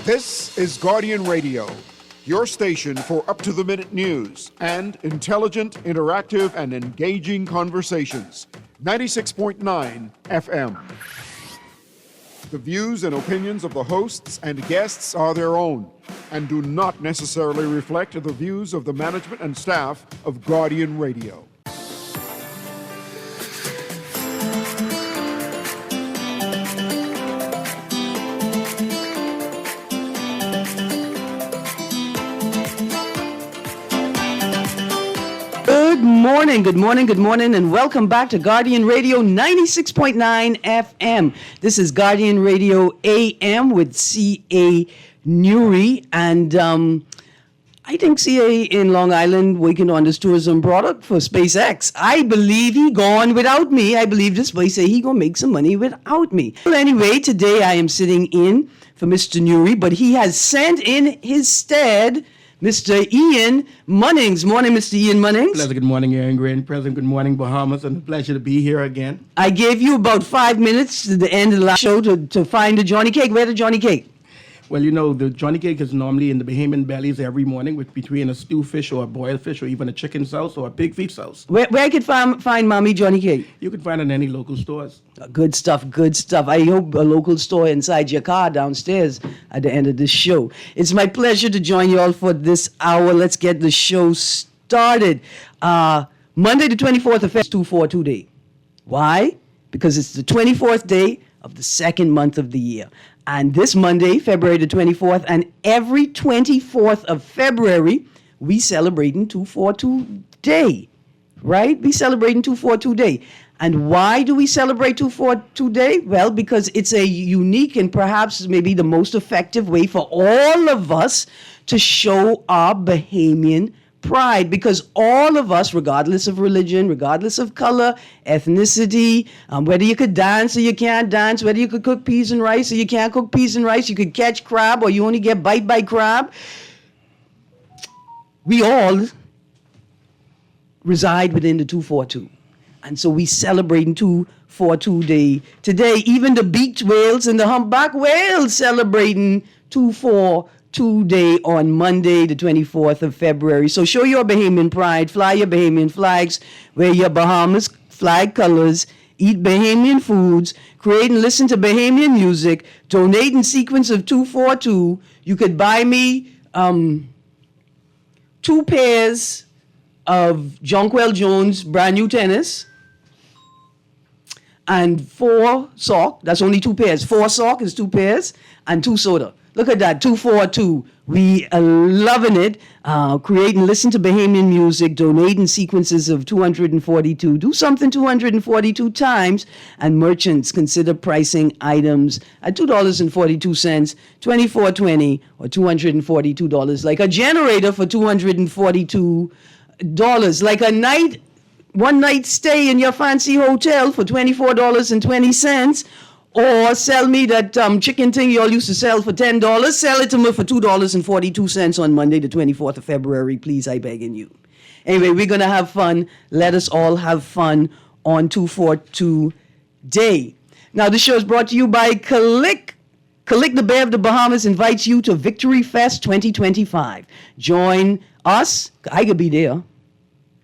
This is Guardian Radio, your station for up-to-the-minute news and intelligent, interactive, and engaging conversations. 96.9 FM. The views and opinions of the hosts and guests are their own and do not necessarily reflect the views of the management and staff of Guardian Radio. Good morning, and welcome back to Guardian Radio 96.9 FM. This is Guardian Radio AM with C.A. Newry, and I think C.A. in Long Island working on this tourism product for SpaceX. I believe he gone without me. I believe this boy say he gonna make some money without me. Well, anyway, today I am sitting in for Mr. Newry, but he has sent in his stead Mr. Ian Munnings. Morning, Mr. Ian Munnings. Pleasant good morning, Aaron Green. Present good morning, Bahamas, and a pleasure to be here again. I gave you about 5 minutes to the end of the last show to find the Johnny Cake. Where's the Johnny Cake? Well, you know, the Johnny Cake is normally in the Bahamian bellies every morning with between a stew fish or a boiled fish or even a chicken sauce or a pig feet sauce. Where I could find Mommy Johnny Cake? You can find it in any local stores. Good stuff. I hope a local store inside your car downstairs at the end of this show. It's my pleasure to join you all for this hour. Let's get the show started. Monday the 24th of February is 242 Day. Why? Because it's the 24th day of the second month of the year. And this Monday, February the 24th, and every 24th of February, we celebrating 242 Day, right? We celebrating 242 Day. And why do we celebrate 242 Day? Well, because it's a unique and perhaps maybe the most effective way for all of us to show our Bahamian pride, because all of us, regardless of religion, regardless of color, ethnicity, whether you could dance or you can't dance, whether you could cook peas and rice or you can't cook peas and rice, you could catch crab or you only get bite by crab, we all reside within the 242. And so we celebrate 242 Day today. Even the beaked whales and the humpback whales celebrating 242 Day on Monday, the 24th of February. So show your Bahamian pride, fly your Bahamian flags, wear your Bahamas flag colors, eat Bahamian foods, create and listen to Bahamian music, donate in sequence of 242. You could buy me 2 pairs of Jonquil Jones brand new tennis and 4 sock. That's only 2 pairs. 4 sock is 2 pairs and 2 soda. Look at that, 242. We are loving it. Create and listen to Bahamian music, donate in sequences of 242. Do something 242 times, and merchants consider pricing items at $2.42, $24.20, or $242. Like a generator for $242. Like a one night stay in your fancy hotel for $24.20. Or sell me that chicken thing you all used to sell for $10. Sell it to me for $2.42 on Monday, the 24th of February. Please, I begging you. Anyway, we're going to have fun. Let us all have fun on 242 Day. Now, this show is brought to you by Kalik. Kalik the Bear of the Bahamas invites you to Victory Fest 2025. Join us. I could be there.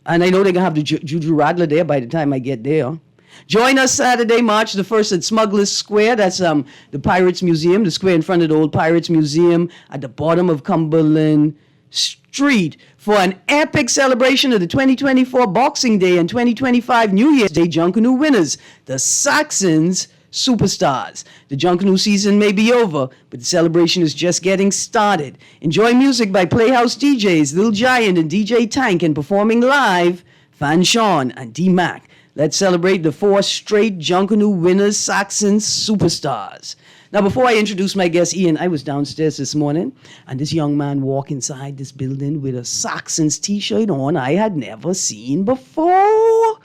And I know they're going to have the Juju Rattler there by the time I get there. Join us Saturday, March the 1st at Smugglers Square. That's the Pirates Museum, the square in front of the old Pirates Museum at the bottom of Cumberland Street for an epic celebration of the 2024 Boxing Day and 2025 New Year's Day Junkanoo winners, the Saxons Superstars. The Junkanoo season may be over, but the celebration is just getting started. Enjoy music by Playhouse DJs, Lil Giant and DJ Tank, and performing live, Fan Sean and D-Mac. Let's celebrate the 4 straight Junkanoo winners, Saxons Superstars. Now, before I introduce my guest, Ian, I was downstairs this morning, and this young man walked inside this building with a Saxons t-shirt on I had never seen before.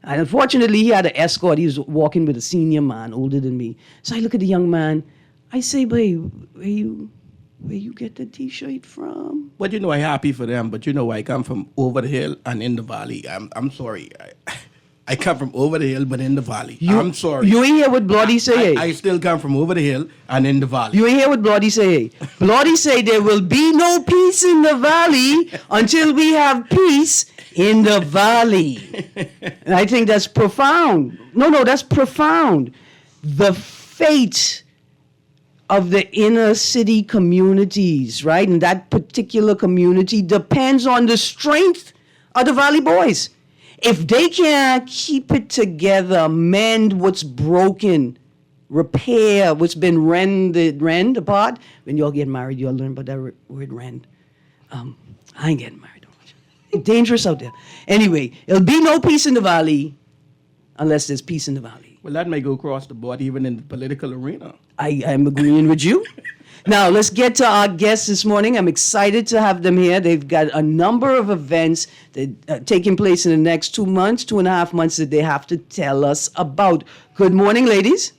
And unfortunately, he had an escort. He was walking with a senior man, older than me. So I look at the young man. I say, babe, where you get the t-shirt from? But you know, I'm happy for them. But you know, I come from over the hill and in the valley. I'm sorry. I come from over the hill, but in the valley. I'm sorry. You ain't hear what Bloody say. I still come from over the hill and in the valley. You ain't hear what Bloody say. Bloody say there will be no peace in the valley until we have peace in the valley. And I think that's profound. No, that's profound. The fate of the inner city communities, right? And that particular community depends on the strength of the Valley Boys. If they can't keep it together, mend what's broken, repair what's been rend apart. When y'all get married, you'll learn about that word rend. I ain't getting married. It's dangerous out there. Anyway, there'll be no peace in the valley unless there's peace in the valley. Well, that may go across the board, even in the political arena. I am agreeing with you. Now, let's get to our guests this morning. I'm excited to have them here. They've got a number of events that are taking place in the next 2.5 months that they have to tell us about. Good morning, ladies.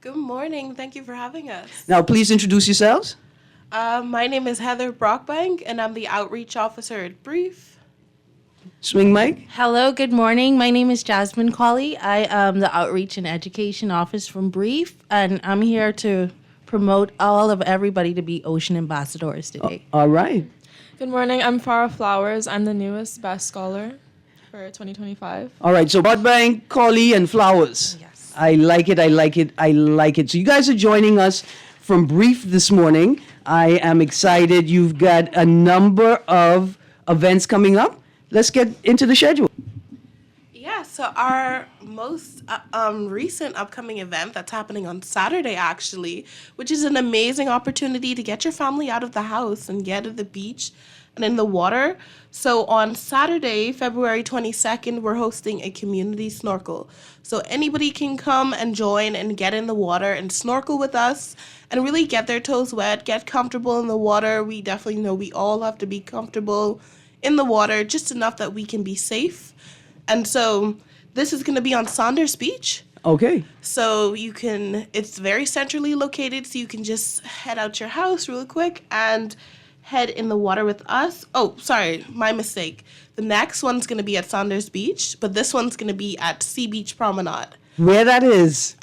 Good morning. Thank you for having us. Now, please introduce yourselves. My name is Heather Brockbank, and I'm the outreach officer at Brief. Swing mic. Hello, good morning. My name is Jasmine Colley. I am the Outreach and Education Office from Brief, and I'm here to promote all of everybody to be ocean ambassadors today. All right. Good morning. I'm Farah Flowers. I'm the newest Best Scholar for 2025. All right. So, Broadbank, Colley, and Flowers. Yes. I like it. So, you guys are joining us from Brief this morning. I am excited. You've got a number of events coming up. Let's get into the schedule. Yeah, so our most recent upcoming event that's happening on Saturday, actually, which is an amazing opportunity to get your family out of the house and get to the beach and in the water. So on Saturday, February 22nd, we're hosting a community snorkel. So anybody can come and join and get in the water and snorkel with us and really get their toes wet, get comfortable in the water. We definitely know we all have to be comfortable in the water, just enough that we can be safe. And so this is going to be on Saunders Beach. Okay. So it's very centrally located, so you can just head out your house really quick and head in the water with us. Oh, sorry, my mistake. The next one's going to be at Saunders Beach, but this one's going to be at Sea Beach Promenade. Where that is?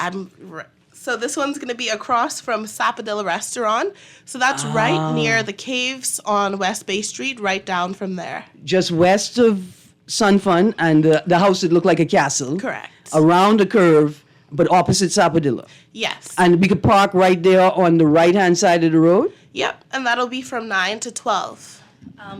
So this one's going to be across from Sapadilla Restaurant. So that's right near the caves on West Bay Street, right down from there. Just west of Sun Fun and the house that looked like a castle. Correct. Around the curve, but opposite Sapadilla. Yes. And we could park right there on the right-hand side of the road? Yep, and that'll be from 9 to 12.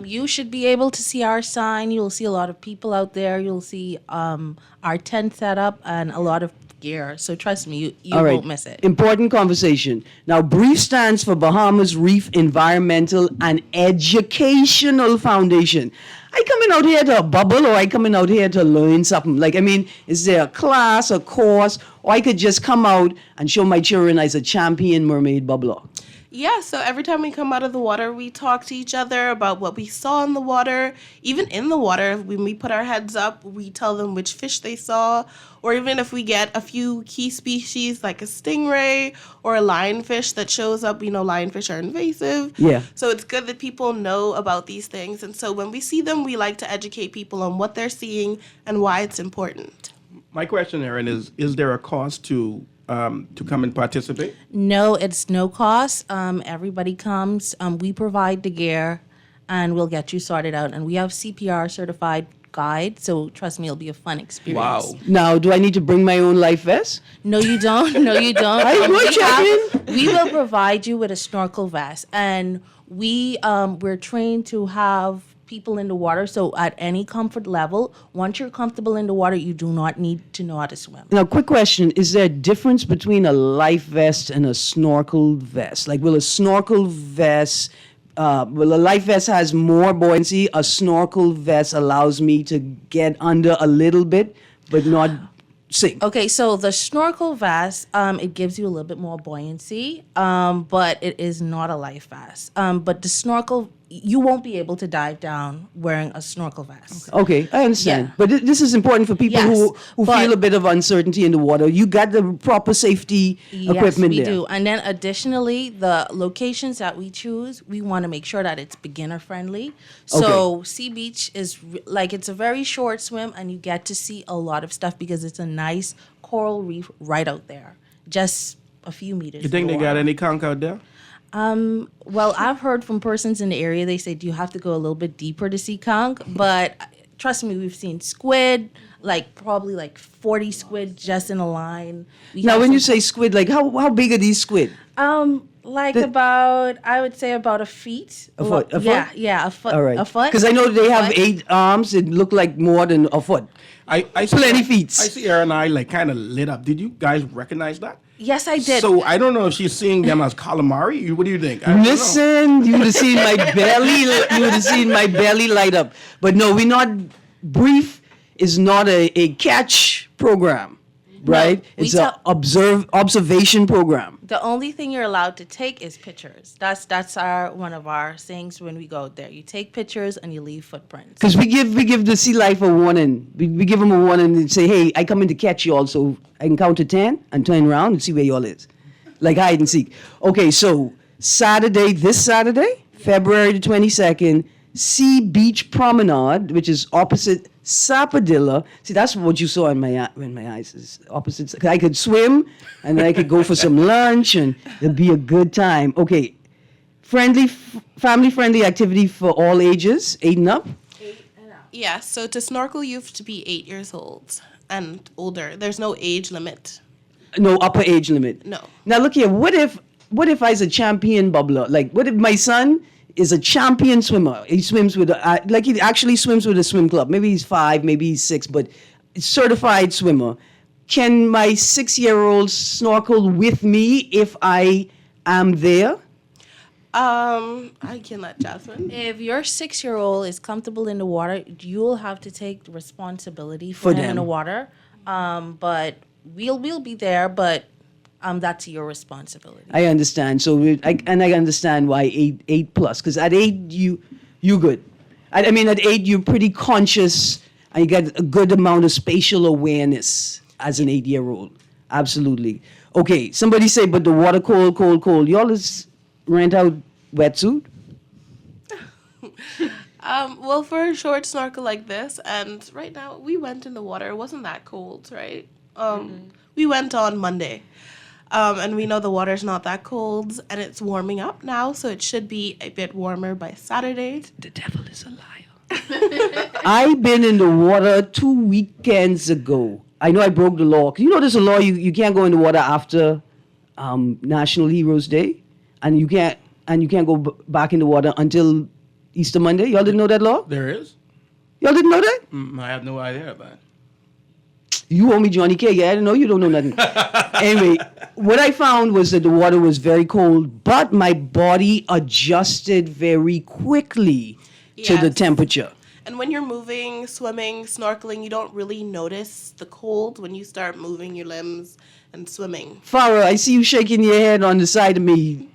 You should be able to see our sign. You'll see a lot of people out there. You'll see our tent set up and a lot of gear. So trust me, you All right. won't miss it. Important conversation. Now, BRIEF stands for Bahamas Reef Environmental and Educational Foundation. I coming out here to bubble, or I coming out here to learn something? Is there a class, a course, or I could just come out and show my children as a champion mermaid bubbler? Yeah, so every time we come out of the water, we talk to each other about what we saw in the water. Even in the water, when we put our heads up, we tell them which fish they saw. Or even if we get a few key species like a stingray or a lionfish that shows up, we know lionfish are invasive. Yeah. So it's good that people know about these things. And so when we see them, we like to educate people on what they're seeing and why it's important. My question, Erin, is there a cost to come and participate? No, it's no cost. Everybody comes. We provide the gear, and we'll get you sorted out. And we have CPR certified guide, so trust me, it'll be a fun experience. Wow. Now, do I need to bring my own life vest? No, you don't. No, you don't. We will provide you with a snorkel vest, and we're trained to have people in the water. So at any comfort level, once you're comfortable in the water, you do not need to know how to swim. Now, quick question. Is there a difference between a life vest and a snorkel vest? Like, will a snorkel vest, a life vest has more buoyancy, a snorkel vest allows me to get under a little bit, but not sink? Okay, so the snorkel vest, it gives you a little bit more buoyancy, but it is not a life vest. But the snorkel you won't be able to dive down wearing a snorkel vest. Okay, I understand. Yeah. But this is important for people Yes, who but- feel a bit of uncertainty in the water. You got the proper safety equipment yes, we there. do. And then additionally, the locations that we choose, we want to make sure that it's beginner friendly. So Sea Beach is it's a very short swim, and you get to see a lot of stuff because it's a nice coral reef right out there, just a few meters. You think they got any conch out there? Well, I've heard from persons in the area, they say, do you have to go a little bit deeper to see conch? But trust me, we've seen squid, probably 40 squid just in a line. Now, when you say squid, how big are these squid? About, I would say about a feet. A foot? A Yeah, foot? yeah, a foot. All right. A foot. Because I know they have Foot. 8 arms. It look like more than a foot. I Plenty feet. I see her and I kind of lit up. Did you guys recognize that? Yes, I did. So I don't know if she's seeing them as calamari. What do you think? I don't know. Listen, you would have seen my belly. You would have seen my belly light up. But no, we're not. Brief is not a catch program, right? we It's a observation program. The only thing you're allowed to take is pictures. That's one of our sayings when we go there. You take pictures and you leave footprints. Because we give the sea life a warning. We give them a warning and say, hey, I come in to catch you all, so I can count to 10 and turn around and see where y'all is. Like hide and seek. Okay, so this Saturday, February the 22nd, Sea Beach Promenade, which is opposite Sapodilla. See, that's what you saw in my eyes is opposite. I could swim, and then I could go for some lunch, and it'll be a good time. Okay, family-friendly activity for all ages, 8 and up. Yes, so to snorkel, you have to be 8 years old and older. There's no age limit. No upper age limit. No. Now look here. What if I was a champion bubbler? Like, what if my son is a champion swimmer? He swims with he actually swims with a swim club. Maybe he's 5, maybe he's 6, but certified swimmer. Can my 6-year-old snorkel with me if I am there? I can let Jasmine. If your 6-year-old is comfortable in the water, you'll have to take the responsibility for him them. in the water. But we'll be there, but that's your responsibility. I understand. So I understand why 8 plus. Because at 8 you good. I mean at 8 you're pretty conscious and you get a good amount of spatial awareness as an 8-year-old. Absolutely. Okay. Somebody say, but the water cold. Y'all is rent out wetsuit. Well, for a short snorkel like this, and right now we went in the water. It wasn't that cold, right? We went on Monday. And we know the water's not that cold, and it's warming up now, so it should be a bit warmer by Saturday. The devil is a liar. I've been in the water 2 weekends ago. I know I broke the law. You know there's a law you can't go in the water after National Heroes Day, and you can't go back in the water until Easter Monday. Y'all didn't know that law? There is? Y'all didn't know that? I have no idea about it. You owe me Johnny K. Yeah, I didn't know you don't know nothing. Anyway, what I found was that the water was very cold, but my body adjusted very quickly to the Yes. temperature. And when you're moving, swimming, snorkeling, you don't really notice the cold when you start moving your limbs and swimming. Farah, I see you shaking your head on the side of me.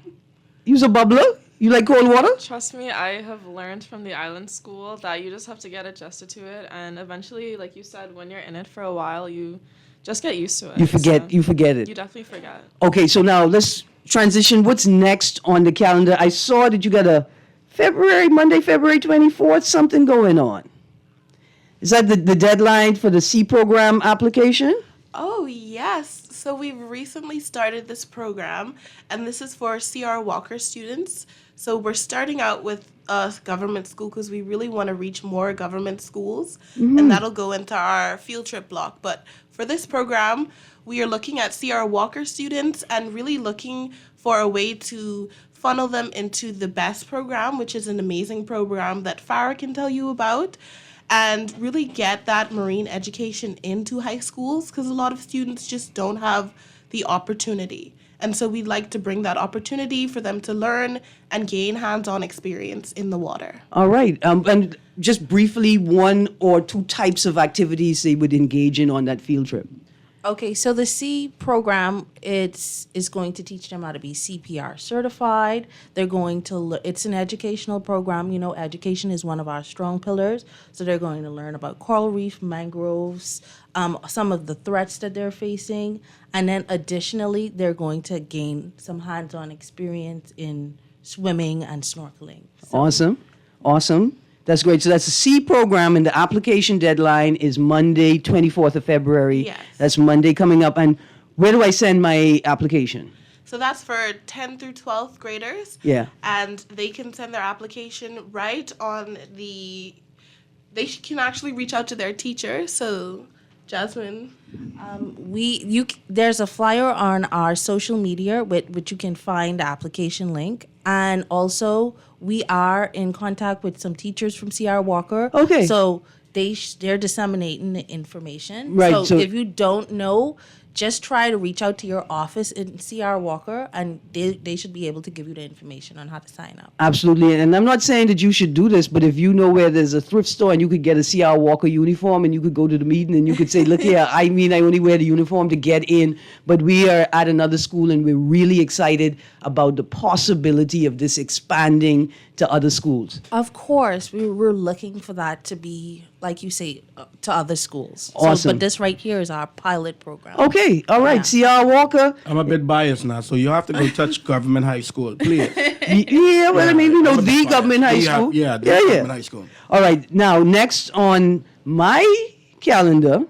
You's a bubbler? You like cold water? Trust me, I have learned from the island school that you just have to get adjusted to it, and eventually, like you said, when you're in it for a while, you just get used to it. You forget it. You definitely forget. Okay, so now let's transition. What's next on the calendar? I saw that you got a Monday, February 24th, something going on. Is that the deadline for the C program application? Oh, yes. So we've recently started this program, and this is for CR Walker students. So we're starting out with a government school because we really want to reach more government schools, and that'll go into our field trip block. But for this program, we are looking at CR Walker students and really looking for a way to funnel them into the BEST program, which is an amazing program that Farah can tell you about, and really get that marine education into high schools because a lot of students just don't have the opportunity. And so we'd like to bring that opportunity for them to learn and gain hands-on experience in the water. All right. And just briefly, 1 or 2 types of activities they would engage in on that field trip. Okay, so the C program is going to teach them how to be CPR certified. They're going to it's an educational program. You know, education is one of our strong pillars. So they're going to learn about coral reef, mangroves, some of the threats that they're facing, and then additionally, they're going to gain some hands-on experience in swimming and snorkeling. So, Awesome. That's great. So that's the C program, and the application deadline is Monday, 24th of February. Yes. That's Monday coming up. And where do I send my application? So that's for 10 through 12th graders. Yeah. And they can send their application right on can actually reach out to their teacher. So, Jasmine. There's a flyer on our social media with which you can find the application link, and also we are in contact with some teachers from CR Walker. Okay. So they're disseminating the information. Right, so- if you don't know, just try to reach out to your office in CR Walker, and they should be able to give you the information on how to sign up. Absolutely. And I'm not saying that you should do this, but if you know where there's a thrift store and you could get a CR Walker uniform and you could go to the meeting and you could say, look here, I only wear the uniform to get in, but we are at another school and we're really excited about the possibility of this expanding to other schools. Of course, we're looking for that to be, like you say, to other schools. Awesome. So, but this right here is our pilot program. Okay. All right. CR Walker. I'm a bit biased now, so you have to go touch government high school, please. Yeah, well, I mean, I'm a bit the biased. government high school. Yeah, the government high school. All right. Now, next on my calendar,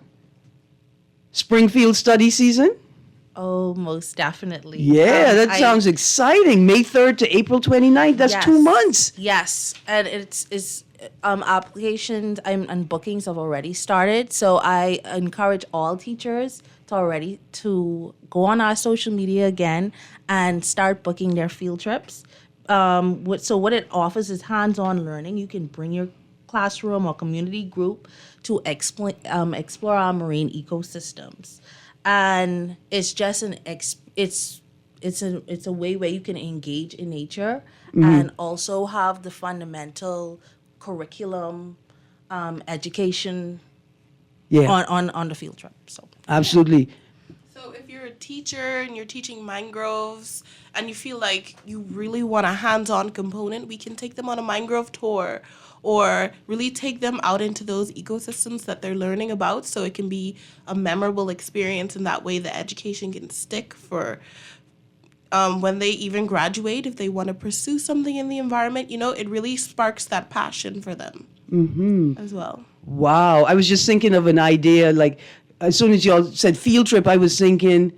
Springfield study season. Oh, most definitely. Yeah, that sounds exciting. May 3rd to April 29th. That's Yes. 2 months. Yes, and it's applications and bookings have already started. So I encourage all teachers to go on our social media again and start booking their field trips. What it offers is hands-on learning. You can bring your classroom or community group to explore our marine ecosystems, and it's just it's a way where you can engage in nature and also have the fundamental curriculum education on the field trip. So Absolutely. So if you're a teacher and you're teaching mangroves and you feel like you really want a hands-on component, we can take them on a mangrove tour or really take them out into those ecosystems that they're learning about, so it can be a memorable experience, and that way the education can stick for when they even graduate. If they want to pursue something in the environment, it really sparks that passion for them as well. Wow. I was just thinking of an idea. Like, as soon as y'all said field trip, I was thinking,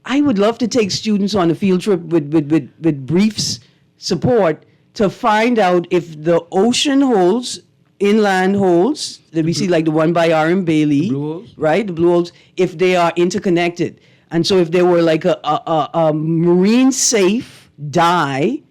I would love to take students on a field trip with briefs support to find out if the ocean holes, inland holes that we see, like the one by R.M. Bailey, Blue holes? right? The blue holes, if they are interconnected. And so if there were like a marine safe dye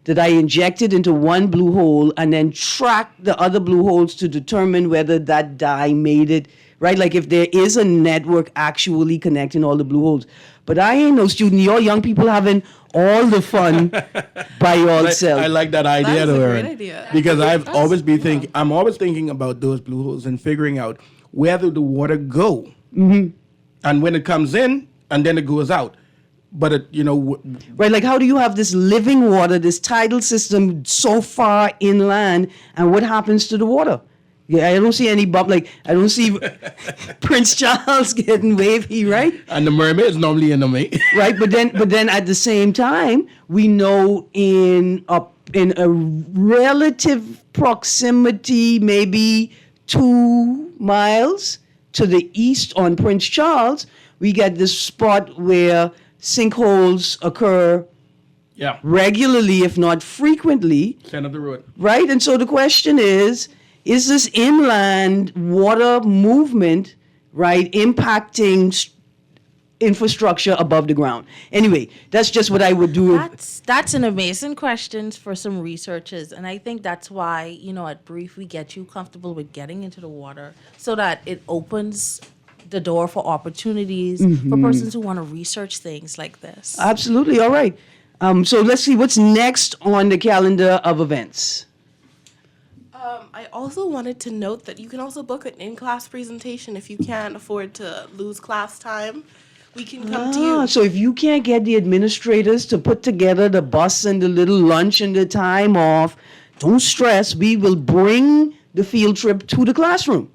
that I injected into one blue hole and then tracked the other blue holes to determine whether that dye made it, right? Like if there is a network actually connecting all the blue holes. But I ain't no student. Y'all young people having all the fun by yourself. I like that idea, That is a though, great Erin. idea. Because I'm always thinking about those blue holes and figuring out where do the water go, and when it comes in and then it goes out. But Right, like how do you have this living water, this tidal system so far inland, and what happens to the water? Yeah, I don't see any bump. Like I don't see Prince Charles getting wavy, right? and the mermaids normally in the main. Right, but then at the same time, we know in a relative proximity, maybe 2 miles to the east on Prince Charles, we get this spot where sinkholes occur Yeah, regularly, if not frequently, center of the road. right? And so the question is this inland water movement, right, impacting infrastructure above the ground? Anyway, that's just what I would do. That's an amazing question for some researchers, and I think that's why at Brief we get you comfortable with getting into the water so that it opens the door for opportunities for persons who want to research things like this. Absolutely. All right. So let's see what's next on the calendar of events. I also wanted to note that you can also book an in-class presentation if you can't afford to lose class time. We can come to you. So if you can't get the administrators to put together the bus and the little lunch and the time off, don't stress. We will bring the field trip to the classroom.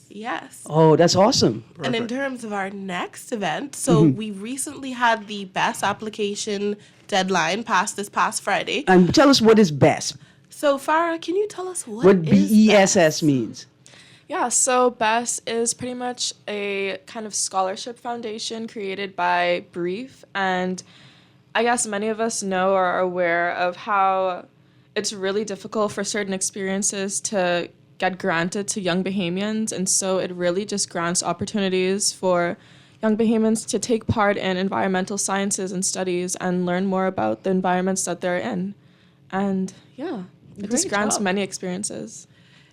Yes. Oh, that's awesome. And in terms of our next event, so we recently had the BESS application deadline passed this past Friday. And tell us what is BESS. So Farah, can you tell us what is BESS means? Yeah, so BESS is pretty much a kind of scholarship foundation created by Brief. And I guess many of us know or are aware of how it's really difficult for certain experiences to get granted to young Bahamians. And so it really just grants opportunities for young Bahamians to take part in environmental sciences and studies and learn more about the environments that they're in. And yeah, it just Great grants job. many experiences.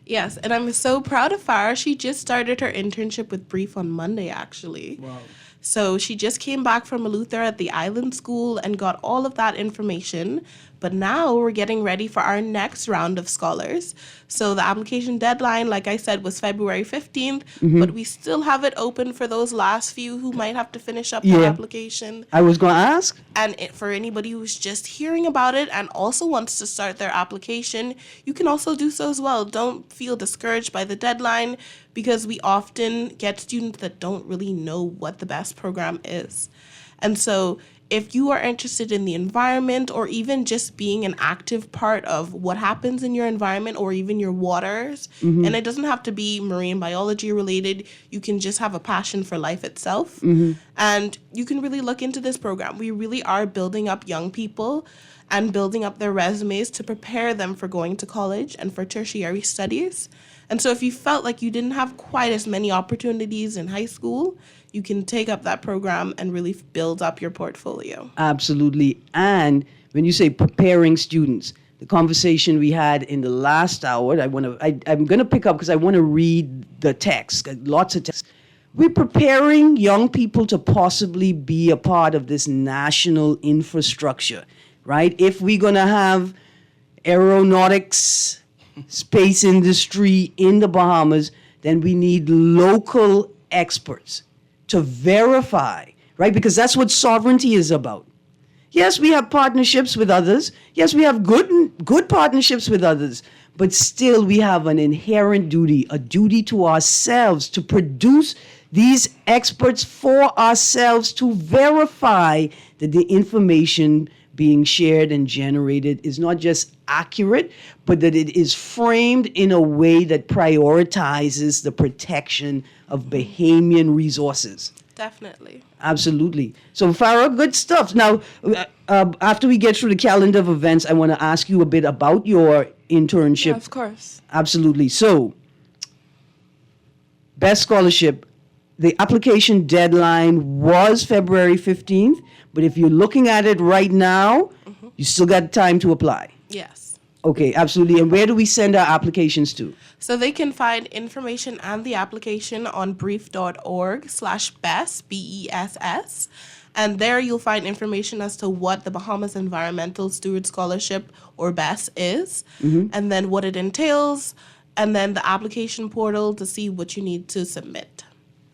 Yes, and I'm so proud of Farah. She just started her internship with Brief on Monday, actually. Wow. So she just came back from Luther at the Island School and got all of that information. But now we're getting ready for our next round of scholars. So the application deadline, like I said, was February 15th, but we still have it open for those last few who might have to finish up their application. I was going to ask. And for anybody who's just hearing about it and also wants to start their application, you can also do so as well. Don't feel discouraged by the deadline because we often get students that don't really know what the BEST program is. And so if you are interested in the environment or even just being an active part of what happens in your environment or even your waters, and it doesn't have to be marine biology related, you can just have a passion for life itself. And you can really look into this program. We really are building up young people and building up their resumes to prepare them for going to college and for tertiary studies. And so if you felt like you didn't have quite as many opportunities in high school, you can take up that program and really build up your portfolio. Absolutely. And when you say preparing students, the conversation we had in the last hour, I'm going to pick up because I want to read the text, lots of text. We're preparing young people to possibly be a part of this national infrastructure, right? If we're going to have aeronautics, space industry in the Bahamas, then we need local experts to verify, right? Because that's what sovereignty is about. Yes, we have partnerships with others. Yes, we have good partnerships with others. But still, we have an inherent duty, a duty to ourselves to produce these experts for ourselves to verify that the information being shared and generated is not just accurate, but that it is framed in a way that prioritizes the protection of Bahamian resources. Definitely. Absolutely. So, Farah, good stuff. Now, after we get through the calendar of events, I want to ask you a bit about your internship. Yeah, of course. Absolutely. So, BEST Scholarship, the application deadline was February 15th, but if you're looking at it right now, you still got time to apply. Yes. Okay, absolutely. And where do we send our applications to? So they can find information and the application on brief.org/BESS, BESS. And there you'll find information as to what the Bahamas Environmental Steward Scholarship, or BESS, is, and then what it entails, and then the application portal to see what you need to submit.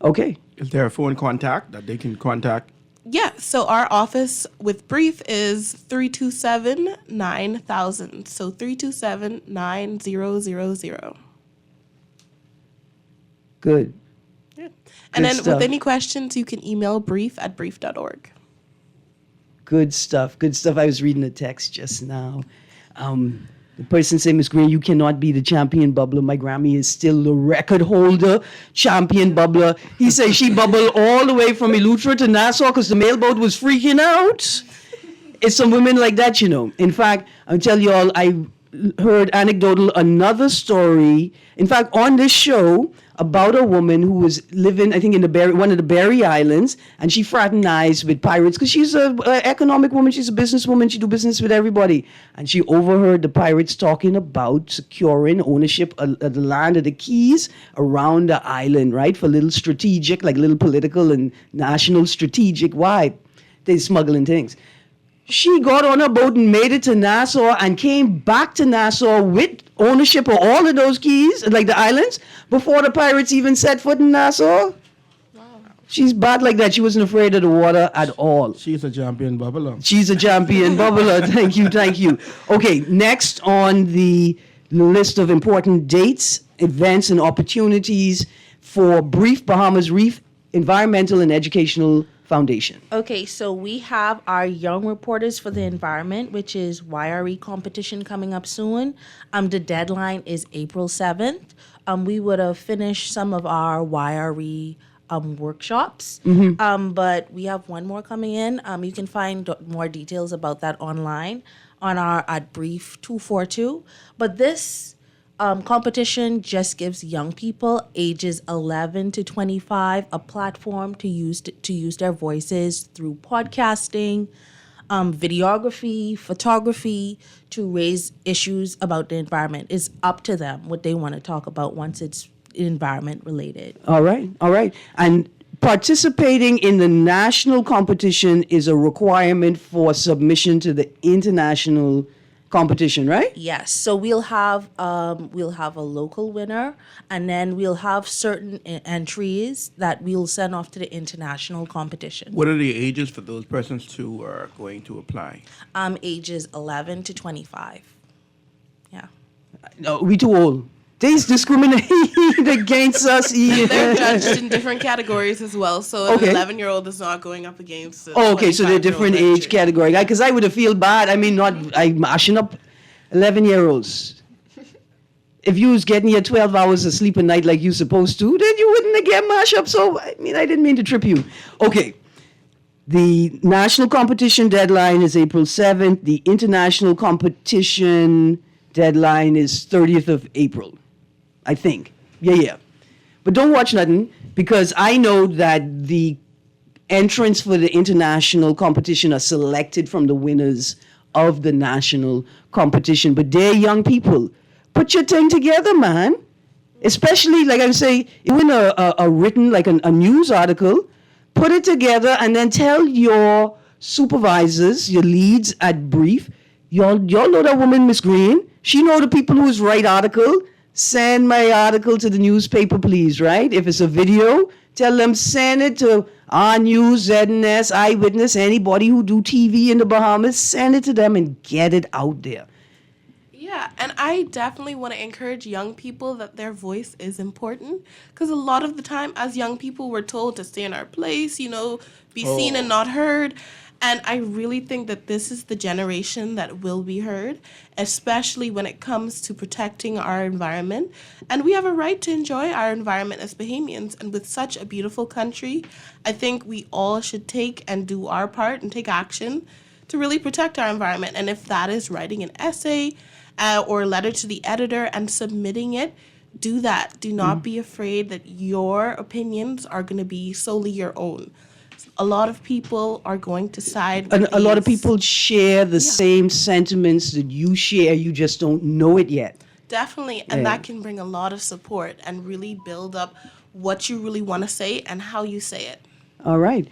Okay. Is there a phone contact that they can contact? Yeah, so our office with Brief is 327-9000. So 327-9000. Good. Yeah. And Good then stuff. with any questions, you can email brief@brief.org. Good stuff. Good stuff. I was reading a text just now. The person said, Miss Green, you cannot be the champion bubbler. My Grammy is still the record holder, champion bubbler. He said she bubbled all the way from Eleuthera to Nassau because the mailboat was freaking out. It's some women like that, you know. In fact, I'll tell you all, I heard another story, in fact, on this show, about a woman who was living, I think, in one of the Berry Islands, and she fraternized with pirates because she's an economic woman, she's a businesswoman, she do business with everybody. And she overheard the pirates talking about securing ownership of the land of the keys around the island, right, for little strategic, like little political and national strategic. Why? They're smuggling things. She got on a boat and made it to Nassau and came back to Nassau with ownership of all of those keys, like the islands, before the pirates even set foot in Nassau. She's bad like that. She wasn't afraid of the water at all. She's a champion bubbler. She's a champion bubbler. Thank you. Okay, next on the list of important dates, events, and opportunities for Brief Bahamas Reef Environmental and Educational Foundation. Okay, so we have our Young Reporters for the Environment, which is YRE competition coming up soon. The deadline is April 7th. We would have finished some of our YRE workshops, but we have one more coming in. You can find more details about that online on our at Brief 242. But this competition just gives young people ages 11 to 25 a platform to use their voices through podcasting, videography, photography, to raise issues about the environment. It's up to them what they want to talk about once it's environment related. All right. And participating in the national competition is a requirement for submission to the international competition, right? Yes. So we'll have a local winner, and then we'll have certain entries that we'll send off to the international competition. What are the ages for those persons who are going to apply? Ages 11 to 25. Yeah. No, we too old. They's discriminating against us. They're judged in different categories as well. So an Okay. 11-year-old is not going up against a Oh, okay, so they're 25-year-old different entry. age category. Because I would have feel bad. I mean, I'm mashing up 11-year-olds. If you was getting your 12 hours of sleep a night like you supposed to, then you wouldn't get mashed up. So, I mean, I didn't mean to trip you. Okay. The national competition deadline is April 7th. The international competition deadline is 30th of April, I think. Yeah. But don't watch nothing, because I know that the entrants for the international competition are selected from the winners of the national competition. But they're young people. Put your thing together, man. Especially, like I say, even a written, like a news article, put it together and then tell your supervisors, your leads at Brief, y'all know that woman, Miss Green. She know the people who's write article. Send my article to the newspaper, please, right? If it's a video, tell them send it to our News, ZNS, Eyewitness, anybody who do TV in the Bahamas, send it to them and get it out there. Yeah, and I definitely want to encourage young people that their voice is important, because a lot of the time as young people we're told to stay in our place, be seen and not heard. And I really think that this is the generation that will be heard, especially when it comes to protecting our environment. And we have a right to enjoy our environment as Bahamians. And with such a beautiful country, I think we all should take and do our part and take action to really protect our environment. And if that is writing an essay or a letter to the editor and submitting it, do that. Do not be afraid that your opinions are going to be solely your own. A lot of people are going to side with And a lot of these. people share the same sentiments that you share, you just don't know it yet. Definitely, and that can bring a lot of support and really build up what you really want to say and how you say it. All right.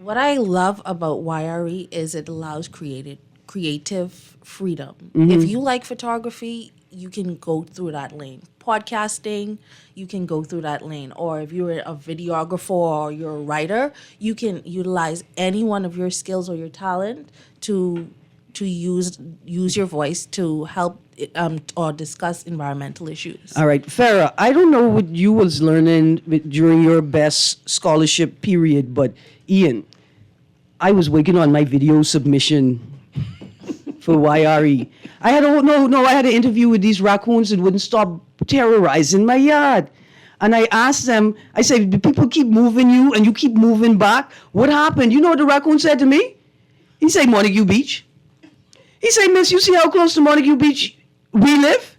What I love about YRE is it allows creative freedom. Mm-hmm. If you like photography, you can go through that lane. Podcasting, you can go through that lane. Or if you're a videographer or you're a writer, you can utilize any one of your skills or your talent to use your voice to help or discuss environmental issues. All right. Farah, I don't know what you was learning during your best scholarship period, but Ian, I was working on my video submission for YRE. I had an interview with these raccoons that wouldn't stop terrorizing my yard. And I asked them, I said, do people keep moving you and you keep moving back? What happened? You know what the raccoon said to me? He said, Montague Beach. He said, Miss, you see how close to Montague Beach we live?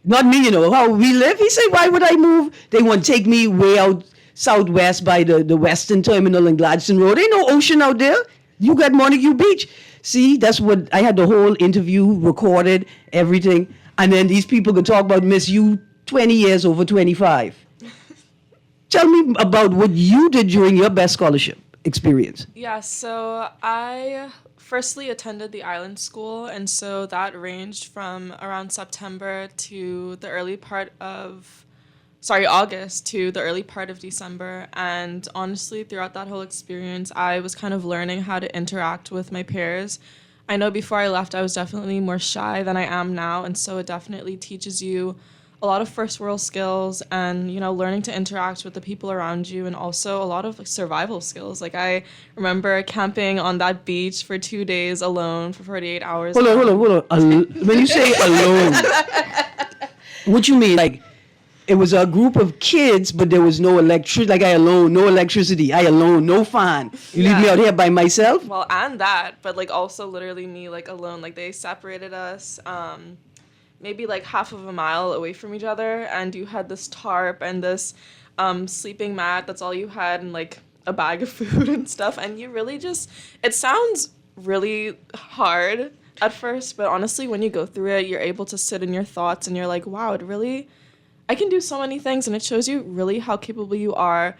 Not me, how we live. He said, why would I move? They want to take me way out southwest by the Western Terminal and Gladstone Road. Ain't no ocean out there. You got Montague Beach. See, that's what, I had the whole interview recorded, everything. And then these people could talk about, Miss, you 20 years over 25. Tell me about what you did during your best scholarship experience? Yeah, so I firstly attended the island school, and so that ranged from around September to the early part of, August to the early part of December. And honestly, throughout that whole experience, I was kind of learning how to interact with my peers. I know before I left, I was definitely more shy than I am now, and so it definitely teaches you a lot of first world skills and, learning to interact with the people around you, and also a lot of survival skills. Like, I remember camping on that beach for 2 days alone for 48 hours. Hold on. When you say alone, what you mean? Like, it was a group of kids, but there was no electricity. Like, I alone, no electricity. I alone, no fan. You leave me out here by myself? Well, and that, but like also literally me like alone. Like, they separated us maybe like half of a mile away from each other, and you had this tarp and this sleeping mat. That's all you had, and like a bag of food and stuff. And you really just, it sounds really hard at first, but honestly, when you go through it, you're able to sit in your thoughts and you're like, wow, I can do so many things. And it shows you really how capable you are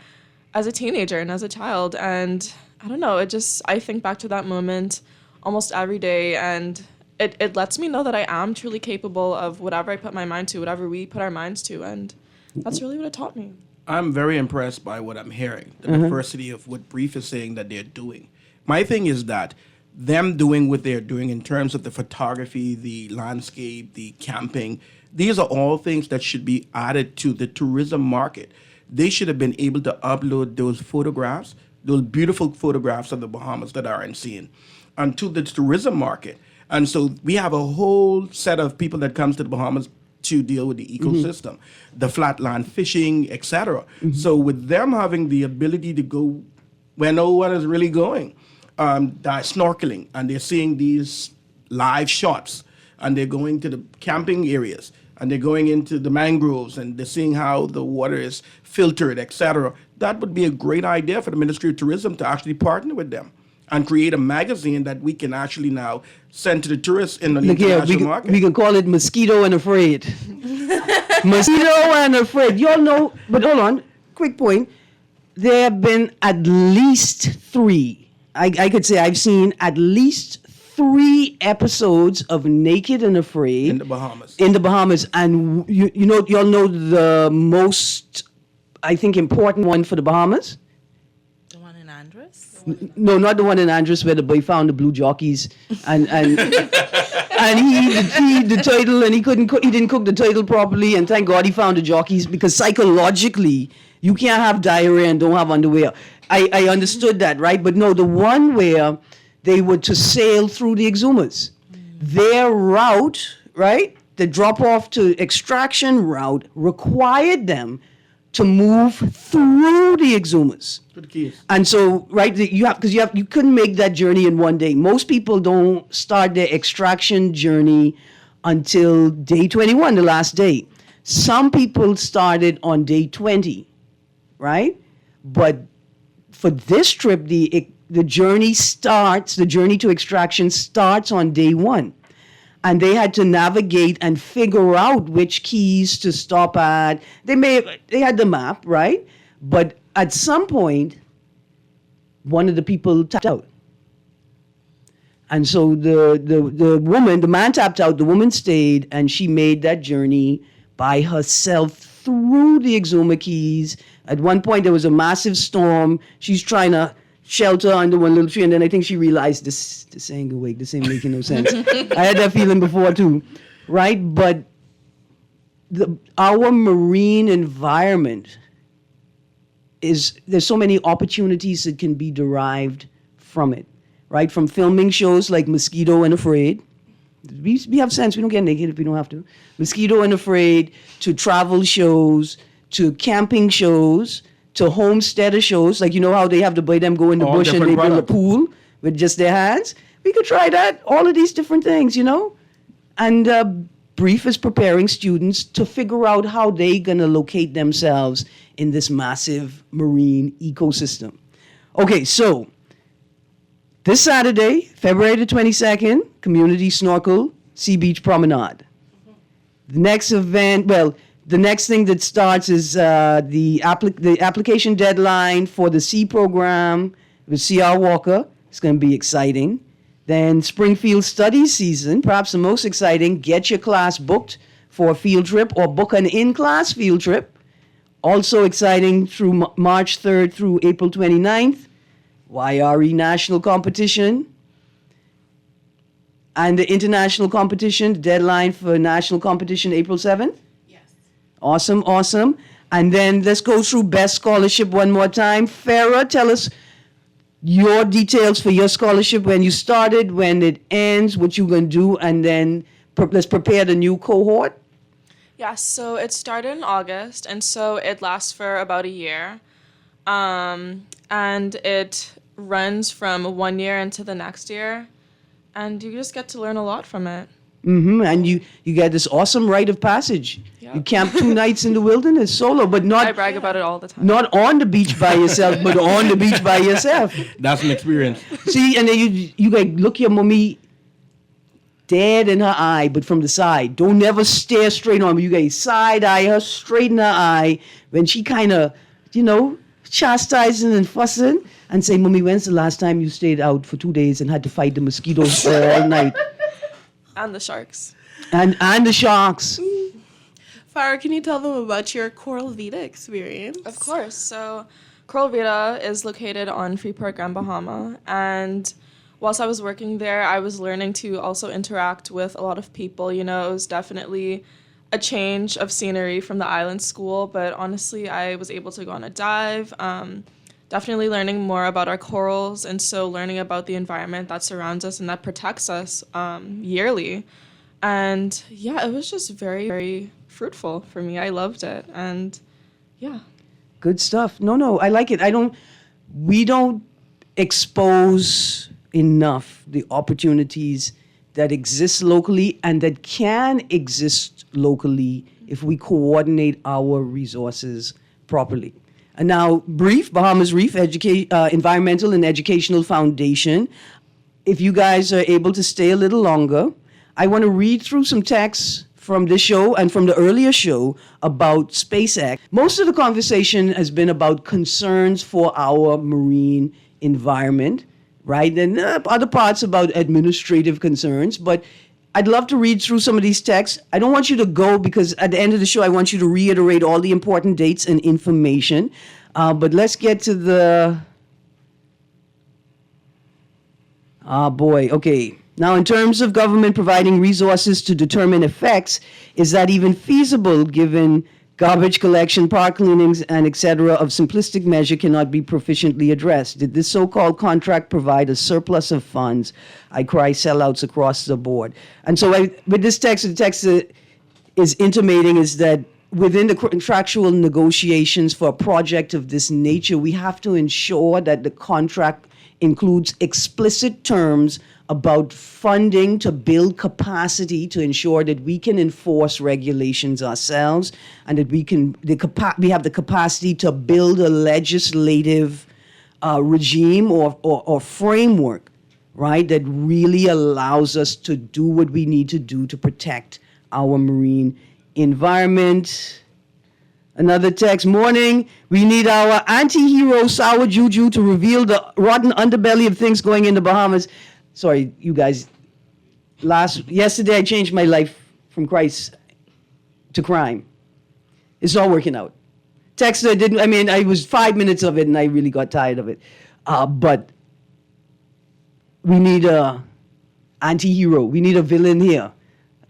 as a teenager and as a child. And I don't know, I think back to that moment almost every day, and it lets me know that I am truly capable of whatever I put my mind to, whatever we put our minds to, and that's really what it taught me. I'm very impressed by what I'm hearing, the diversity of what Brief is saying that they're doing. My thing is that them doing what they're doing in terms of the photography, the landscape, the camping, these are all things that should be added to the tourism market. They should have been able to upload those photographs, those beautiful photographs of the Bahamas that aren't seen, onto the tourism market. And so we have a whole set of people that comes to the Bahamas to deal with the ecosystem, the flatland fishing, etc. So with them having the ability to go where no one is really going, they're snorkeling, and they're seeing these live shots, and they're going to the camping areas, and they're going into the mangroves, and they're seeing how the water is filtered, etc. That would be a great idea for the Ministry of Tourism to actually partner with them and create a magazine that we can actually now send to the tourists in the international market. We can call it Mosquito and Afraid. Mosquito and Afraid. You all know, but hold on, quick point. There have been at least 3. I could say I've seen at least 3 episodes of Naked and Afraid in the Bahamas. And you all know the most, I think, important one for the Bahamas. The one in Andros? No, not the one in Andros where the boy found the blue jockeys and and he the turtle, and he didn't cook the turtle properly, and thank God he found the jockeys, because psychologically you can't have diarrhea and don't have underwear. I understood that, right? But no, the one where they were to sail through the exhumas, their route, right, the drop off to extraction route required them to move through the exhumas. And so, right, you couldn't make that journey in one day. Most people don't start their extraction journey until day 21, the last day. Some people started on day 20, right? But for this trip, the journey to extraction starts on day 1. And they had to navigate and figure out which keys to stop at. They had the map, right? But at some point, one of the people tapped out. And so the man tapped out, the woman stayed, and she made that journey by herself through the Exuma Keys. At one point, there was a massive storm. She's trying to shelter under one little tree, and then I think she realized this ain't gonna work. This ain't making no sense. I had that feeling before too, right? But our marine environment there's so many opportunities that can be derived from it, right? From filming shows like Mosquito and Afraid. We have sense. We don't get naked if we don't have to. Mosquito and Afraid, to travel shows, to camping shows, to homesteader shows, like, you know how they have the boy them go in the bush and they build a pool with just their hands? We could try that, all of these different things, And Brief is preparing students to figure out how they're going to locate themselves in this massive marine ecosystem. Okay, so this Saturday, February the 22nd, Community Snorkel, Sea Beach Promenade. The next event, the next thing that starts is the application deadline for the C program with C.R. Walker. It's going to be exciting. Then Springfield study season, perhaps the most exciting. Get your class booked for a field trip or book an in-class field trip. Also exciting through March 3rd through April 29th. YRE national competition. And the international competition, the deadline for national competition, April 7th? Yes. Awesome, awesome. And then let's go through best scholarship one more time. Farah, tell us your details for your scholarship, when you started, when it ends, what you're going to do, and then let's prepare the new cohort. Yeah, so it started in August, and so it lasts for about a year. And it runs from 1 year into the next year, and you just get to learn a lot from it. And you get this awesome rite of passage. Yeah. You camp 2 nights in the wilderness solo, but I not brag about it all the time. not on the beach by yourself, but on the beach by yourself. That's an experience. See, and then you like look your mommy dead in her eye, but from the side. Don't never stare straight on her. You guys side eye her straight in her eye when she kind of, chastising and fussing, and say, "Mommy, when's the last time you stayed out for 2 days and had to fight the mosquitoes all night?" And the sharks. And the sharks. Farah, can you tell them about your Coral Vita experience? Of course. So Coral Vita is located on Freeport, Grand Bahama. And whilst I was working there, I was learning to also interact with a lot of people. It was definitely a change of scenery from the island school. But honestly, I was able to go on a dive. Definitely learning more about our corals, and so learning about the environment that surrounds us and that protects us yearly. And yeah, it was just very, very fruitful for me. I loved it. And yeah. Good stuff. No, I like it. We don't expose enough the opportunities that exist locally and that can exist locally if we coordinate our resources properly. And now, Bahamas Reef Environmental and Educational Foundation. If you guys are able to stay a little longer, I want to read through some texts from this show and from the earlier show about SpaceX. Most of the conversation has been about concerns for our marine environment, right? And other parts about administrative concerns, but I'd love to read through some of these texts. I don't want you to go because at the end of the show, I want you to reiterate all the important dates and information. But let's get to the... Okay. Now, in terms of government providing resources to determine effects, is that even feasible given garbage collection, park cleanings, and etc. of simplistic measure cannot be proficiently addressed? Did this so-called contract provide a surplus of funds? I cry sellouts across the board. And so with this text, the text is intimating is that within the contractual negotiations for a project of this nature, we have to ensure that the contract includes explicit terms about funding to build capacity to ensure that we can enforce regulations ourselves and that we have the capacity to build a legislative regime or framework, right, that really allows us to do what we need to do to protect our marine environment. Another text, morning, we need our anti-hero sour juju to reveal the rotten underbelly of things going in the Bahamas. Sorry, you guys. Yesterday I changed my life from Christ to crime. It's all working out. I was 5 minutes of it and I really got tired of it. But we need a anti-hero. We need a villain here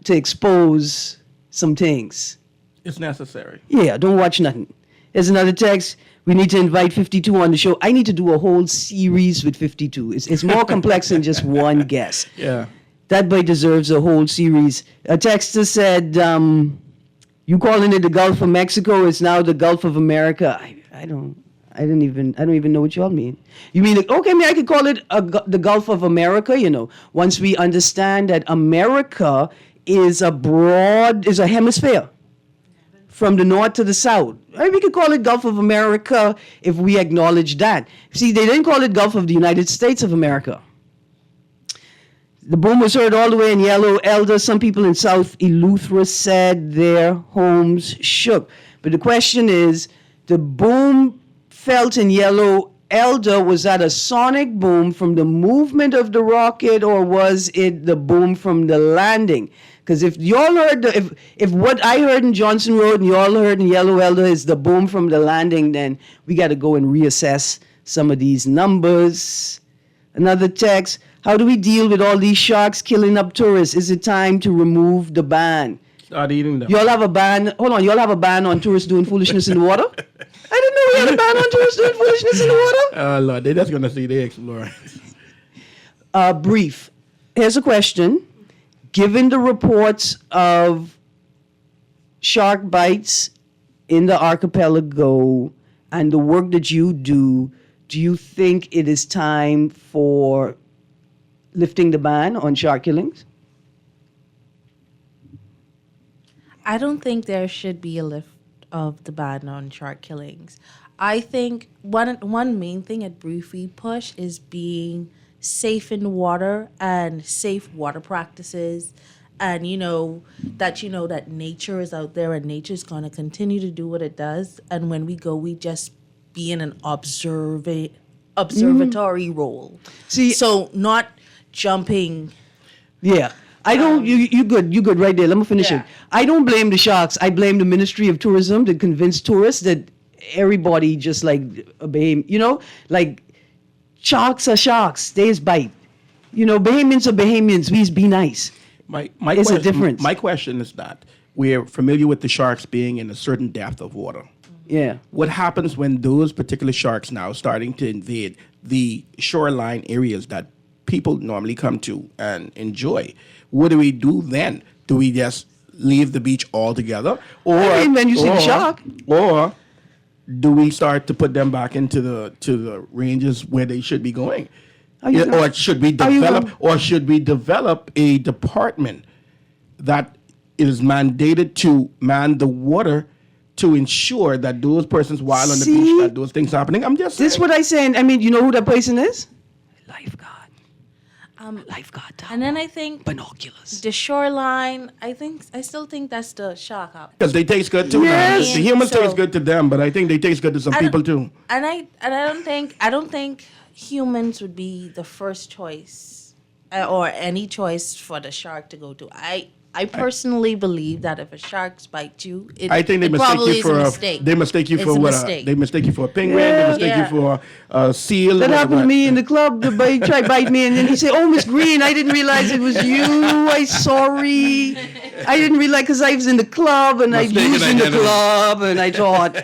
to expose some things. It's necessary. Yeah, don't watch nothing. There's another text. We need to invite 52 on the show. I need to do a whole series with 52. It's more complex than just one guest. Yeah. That boy deserves a whole series. A texter said, you calling it the Gulf of Mexico, it's now the Gulf of America. I don't even know what y'all mean. You mean, okay, I could call it the Gulf of America, once we understand that America is a hemisphere. From the north to the south. We could call it Gulf of America if we acknowledge that. See, they didn't call it Gulf of the United States of America. The boom was heard all the way in Yellow Elder. Some people in South Eleuthera said their homes shook. But the question is, the boom felt in Yellow Elder, was that a sonic boom from the movement of the rocket, or was it the boom from the landing? Because if y'all heard, if what I heard in Johnson Road and y'all heard in Yellow Elder is the boom from the landing, then we got to go and reassess some of these numbers. Another text, how do we deal with all these sharks killing up tourists? Is it time to remove the ban? Start eating them. Y'all have a ban, hold on, y'all have a ban on tourists doing foolishness in the water? I didn't know we had a ban on tourists doing foolishness in the water. Oh, Lord, they're just going to see they explore. Brief. Here's a question. Given the reports of shark bites in the archipelago and the work that you do you think it is time for lifting the ban on shark killings? I don't think there should be a lift of the ban on shark killings. I think one main thing at Brief we push is being safe in the water and safe water practices, and that nature is out there and nature's going to continue to do what it does, and when we go we just be in an observatory role. See, so not jumping. Yeah. I don't, you good right there. Let me finish Yeah. it. I don't blame the sharks. I blame the Ministry of Tourism to convince tourists that everybody just like obey, like sharks are sharks. They is bite. Bahamians are Bahamians. We be nice. My It's a question, difference. My question is that we're familiar with the sharks being in a certain depth of water. Yeah. What happens when those particular sharks now starting to invade the shoreline areas that people normally come to and enjoy? What do we do then? Do we just leave the beach altogether? Or when you see the shark. Or do we start to put them back into the ranges where they should be going? Or should we develop a department that is mandated to man the water to ensure that those persons while on the beach, that those things happening? I'm just saying. This is what I'm saying. I mean, you know who that person is? Lifeguard. Lifeguard. And then I think binoculars. the shoreline, I still think that's the shark up. Because they taste good too. Yes. Man. The humans So- taste good to them, but I think they taste good to some people too. And I don't think humans would be the first choice or any choice for the shark to go to. I personally believe that if a shark bites you, I think they it mistake probably you is for a mistake. they mistake you It's for a what? mistake. They mistake you for a penguin. Yeah. They mistake Yeah. you for a seal. That or happened to what. me in the club. The boy tried to bite me, and then he said, "Oh, Miss Green, I didn't realize it was you. I'm sorry. I didn't realize because I was in the club and I Mistaken used in the identity. club, and I thought,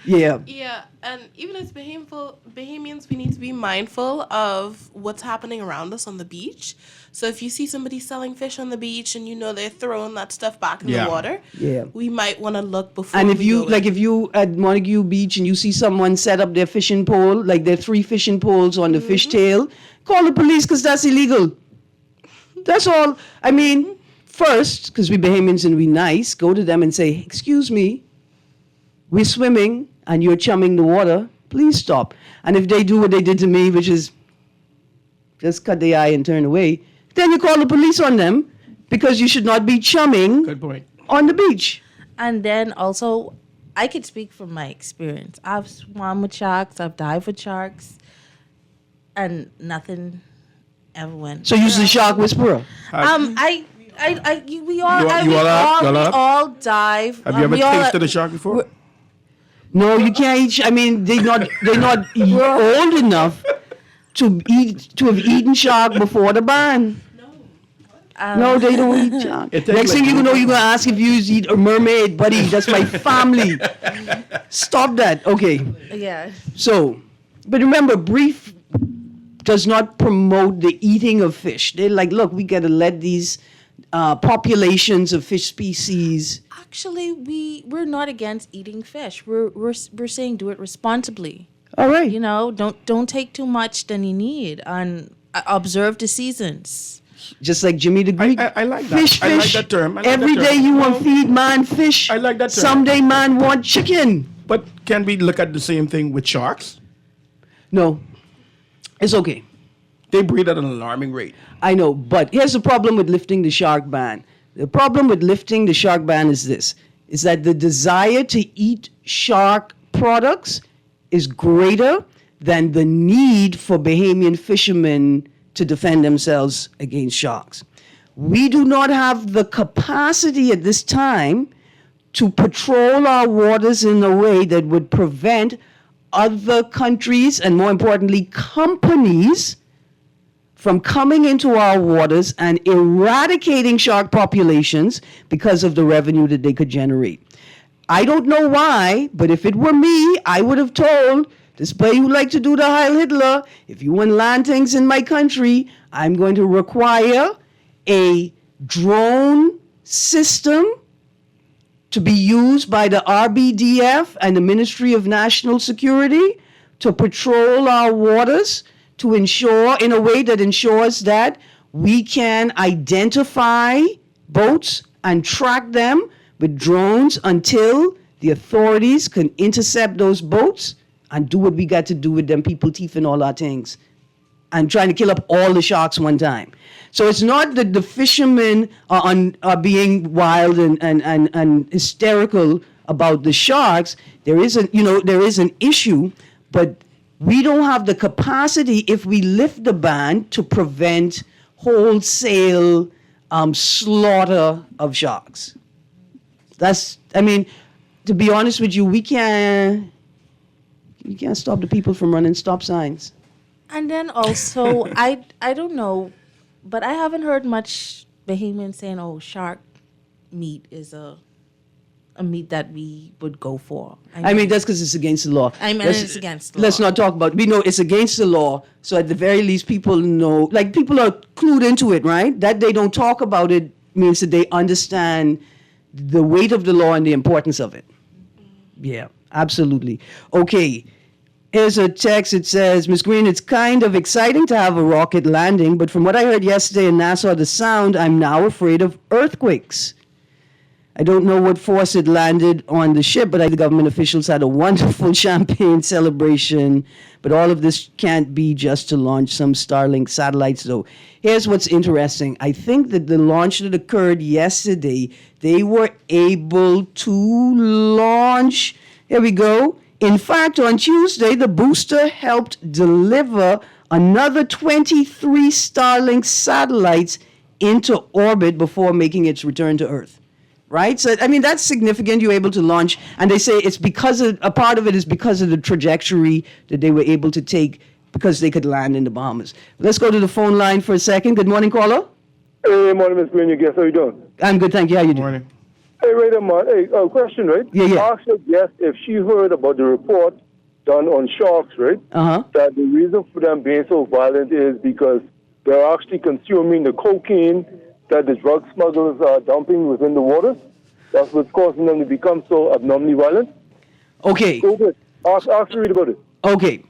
yeah, Yeah, and even as Bahamians, we need to be mindful of what's happening around us on the beach. So if you see somebody selling fish on the beach and they're throwing that stuff back in Yeah. the water, Yeah. we might want to look before. And if we you go in. if you at Montague Beach and you see someone set up their fishing pole, like their 3 fishing poles on the fishtail, call the police because that's illegal. That's all. I mean, first, because we Bahamians and we nice, go to them and say, "Excuse me, we're swimming and you're chumming the water. Please stop." And if they do what they did to me, which is just cut the eye and turn away, then you call the police on them because you should not be chumming Good point. on the beach. And then also, I could speak from my experience. I've swum with sharks, I've dived with sharks, and nothing ever went. So you're the shark whisperer. We all You all dive. Have you ever tasted a shark before? No, you can't eat. I mean, they're not old enough to have eaten shark before the ban. No, they don't eat shark. It tastes Next thing like- you know, you're gonna ask if you eat a mermaid, buddy. That's my family. Stop that. Okay. Yeah. So, but remember, Brief does not promote the eating of fish. They're like, look, we gotta let these populations of fish species. Actually, we're not against eating fish. We're saying do it responsibly. All right. Don't take too much than you need, and observe the seasons. Just like Jimmy the Greek. I like that. Fish, I like fish. that term. I like Every that day term. you want feed man fish. I like that term. Someday man want chicken. But can we look at the same thing with sharks? No, it's okay. They breed at an alarming rate. I know, but here's the problem with lifting the shark ban. The problem with lifting the shark ban is this, is that the desire to eat shark products is greater than the need for Bahamian fishermen to defend themselves against sharks. We do not have the capacity at this time to patrol our waters in a way that would prevent other countries and, more importantly, companies from coming into our waters and eradicating shark populations because of the revenue that they could generate. I don't know why, but if it were me, I would have told this boy who liked to do the Heil Hitler, if you want land things in my country, I'm going to require a drone system to be used by the RBDF and the Ministry of National Security to patrol our waters, to ensure, in a way that ensures that we can identify boats and track them with drones until the authorities can intercept those boats and do what we got to do with them people teeth and all our things and trying to kill up all the sharks one time. So it's not that the fishermen are being wild and hysterical about the sharks. There is an issue, but we don't have the capacity, if we lift the ban, to prevent wholesale slaughter of sharks. To be honest with you, we can't stop the people from running stop signs. And then also, I don't know, but I haven't heard much Bahamians saying, "Oh, shark meat is a meat that we would go for." I mean that's because it's against the law. It's against the law. Let's not talk about it. We know it's against the law, so at the very least, people know, like people are clued into it, right? That they don't talk about it means that they understand the weight of the law and the importance of it. Yeah, absolutely. Okay. Here's a text. It says, Ms. Green, it's kind of exciting to have a rocket landing, but from what I heard yesterday in Nassau, the Sound, I'm now afraid of earthquakes. I don't know what force it landed on the ship, but the government officials had a wonderful champagne celebration. But all of this can't be just to launch some Starlink satellites, though. Here's what's interesting. I think that the launch that occurred yesterday, they were able to launch, here we go. In fact, on Tuesday, the booster helped deliver another 23 Starlink satellites into orbit before making its return to Earth. Right? So, that's significant. You're able to launch. And they say it's because a part of it is because of the trajectory that they were able to take because they could land in the Bahamas. Let's go to the phone line for a second. Good morning, caller. Hey, morning, Ms. Green. Guess how you doing? I'm good, thank you. How you doing? Morning. Hey, right on, man. Hey, question, right? Yeah. Ask your guest if she heard about the report done on sharks, right? Uh-huh. That the reason for them being so violent is because they're actually consuming the cocaine that the drug smugglers are dumping within the waters. That's what's causing them to become so abnormally violent. Okay. Go ahead. Ask her read about it. Okay.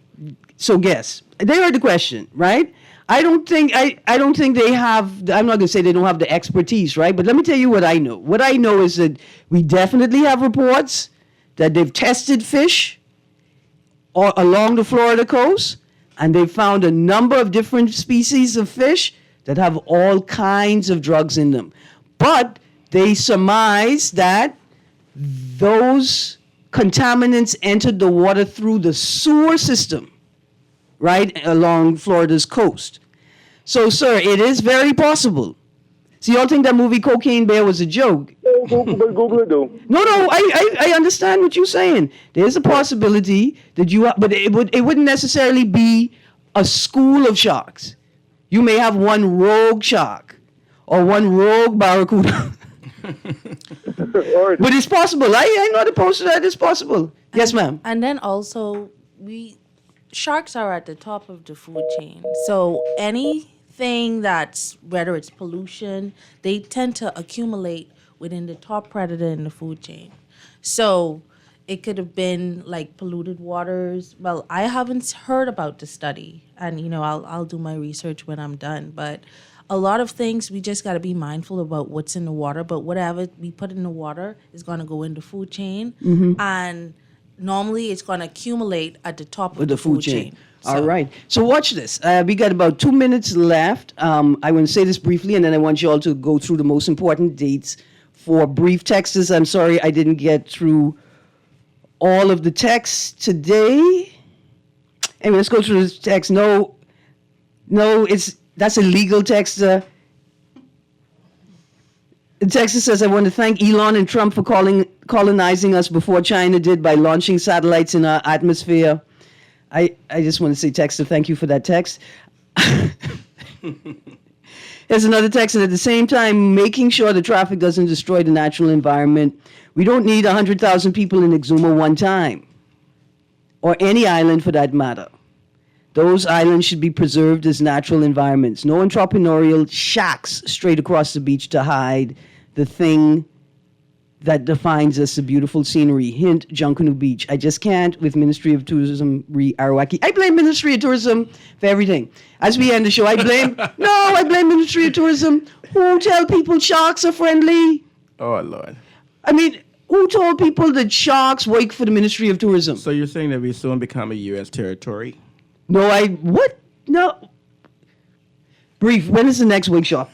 So guess. They heard the question, right? I don't think they have, I'm not going to say they don't have the expertise, right? But let me tell you what I know. What I know is that we definitely have reports that they've tested fish along the Florida coast, and they've found a number of different species of fish that have all kinds of drugs in them. But they surmise that those contaminants entered the water through the sewer system, right, along Florida's coast. So, sir, it is very possible. So y'all think that movie Cocaine Bear was a joke? Google it, though. No, I understand what you're saying. There's a possibility that but it wouldn't necessarily be a school of sharks. You may have one rogue shark or one rogue barracuda. But it's possible. I'm not opposed to that. It's possible. Yes, ma'am. And then also, sharks are at the top of the food chain. So anything whether it's pollution, they tend to accumulate within the top predator in the food chain. So it could have been like polluted waters. Well, I haven't heard about the study, and I'll do my research when I'm done. But a lot of things we just got to be mindful about what's in the water. But whatever we put in the water is going to go in the food chain, and normally it's going to accumulate at the top of the food chain. All right. So watch this. We got about 2 minutes left. I want to say this briefly, and then I want you all to go through the most important dates for brief texts. I'm sorry I didn't get through all of the texts today. Anyway, let's go through this text. No, that's a legal text. The text says, I want to thank Elon and Trump for colonizing us before China did by launching satellites in our atmosphere. I just want to say, Texter, thank you for that text. There's another text, and at the same time, making sure the traffic doesn't destroy the natural environment. We don't need 100,000 people in Exuma one time, or any island for that matter. Those islands should be preserved as natural environments. No entrepreneurial shacks straight across the beach to hide the thing that defines us, the beautiful scenery. Hint, Junkanoo Beach. I just can't with Ministry of Tourism Arawaki. I blame Ministry of Tourism for everything. As we end the show, I blame Ministry of Tourism. Who tell people sharks are friendly? Oh, Lord. I mean, who told people that sharks work for the Ministry of Tourism? So you're saying that we soon become a U.S. territory? No, what? No. Brief, when is the next workshop?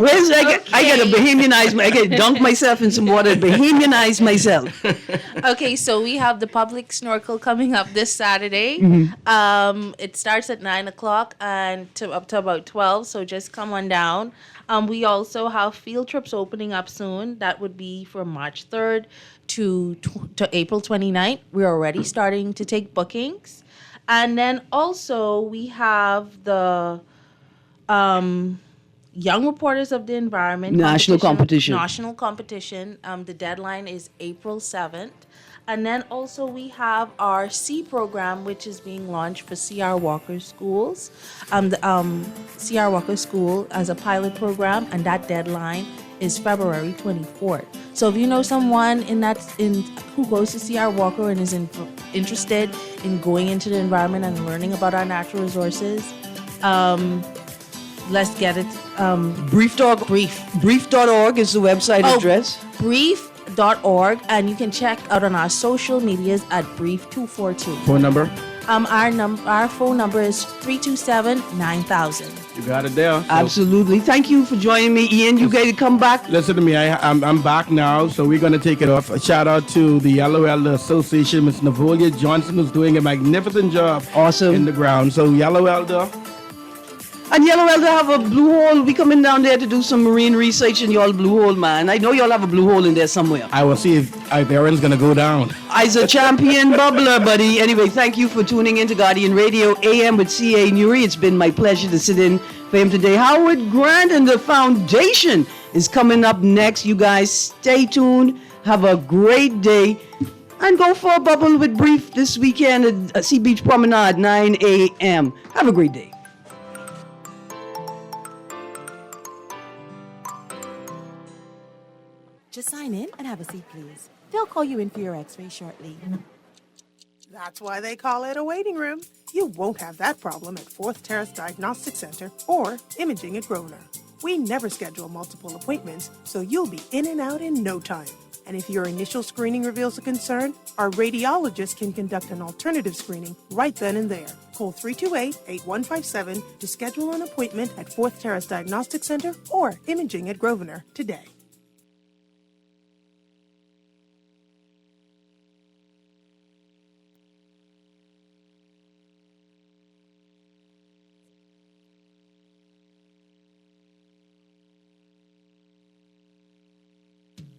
I got to Bahamianize, I got to dunk myself in some water, Bahamianize myself. Okay, so we have the public snorkel coming up this Saturday. It starts at 9 o'clock and up to about 12, so just come on down. We also have field trips opening up soon. That would be from March 3rd to April 29th. We're already starting to take bookings. And then also we have the Young Reporters of the Environment National competition. The deadline is April 7th. And then also we have our C program, which is being launched for C.R. Walker schools. C.R. Walker School as a pilot program, and that deadline is February 24th. So if you know someone who goes to C.R. Walker and is interested in going into the environment and learning about our natural resources, let's get it. Brief.org is the website address. Brief.org, and you can check out on our social medias at Brief242. Phone number? Our phone number is 327-9000. You got it there. So Absolutely. Thank you for joining me, Ian. You got to come back. listen to me. I'm back now, so we're going to take it off. A shout out to the Yellow Elder Association. Ms. Navolia Johnson is doing a magnificent job. Awesome. In the ground. So Yellow Elder. And Yellow Elder have a blue hole. We coming down there to do some marine research in y'all blue hole, man. I know y'all have a blue hole in there somewhere. I will see if Aaron's going to go down. I's a champion bubbler, buddy. Anyway, thank you for tuning in to Guardian Radio AM with C.A. Newry. It's been my pleasure to sit in for him today. Howard Grant and the Foundation is coming up next. You guys stay tuned. Have a great day. And go for a bubble with Brief this weekend at Sea Beach Promenade, 9 a.m. Have a great day. Just sign in and have a seat, please. They'll call you in for your x-ray shortly. That's why they call it a waiting room. You won't have that problem at 4th Terrace Diagnostic Center or Imaging at Grosvenor. We never schedule multiple appointments, so you'll be in and out in no time. And if your initial screening reveals a concern, our radiologist can conduct an alternative screening right then and there. Call 328-8157 to schedule an appointment at 4th Terrace Diagnostic Center or Imaging at Grosvenor today.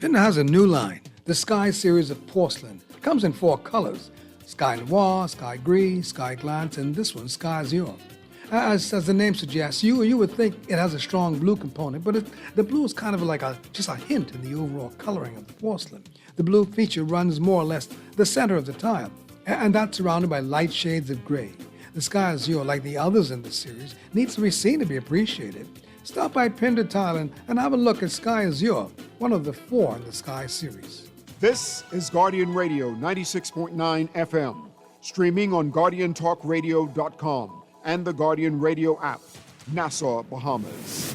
Pinner has a new line, the Sky series of porcelain. It comes in 4 colors, Sky Noir, Sky Gris, Sky Glance, and this one, Sky Azure. As the name suggests, you would think it has a strong blue component, but the blue is kind of like just a hint in the overall coloring of the porcelain. The blue feature runs more or less the center of the tile, and that's surrounded by light shades of gray. The Sky Azure, like the others in the series, needs to be seen to be appreciated. Stop by Pender Tile and have a look at Sky Azure, one of the 4 in the Sky series. This is Guardian Radio 96.9 FM, streaming on GuardianTalkRadio.com and the Guardian Radio app, Nassau, Bahamas.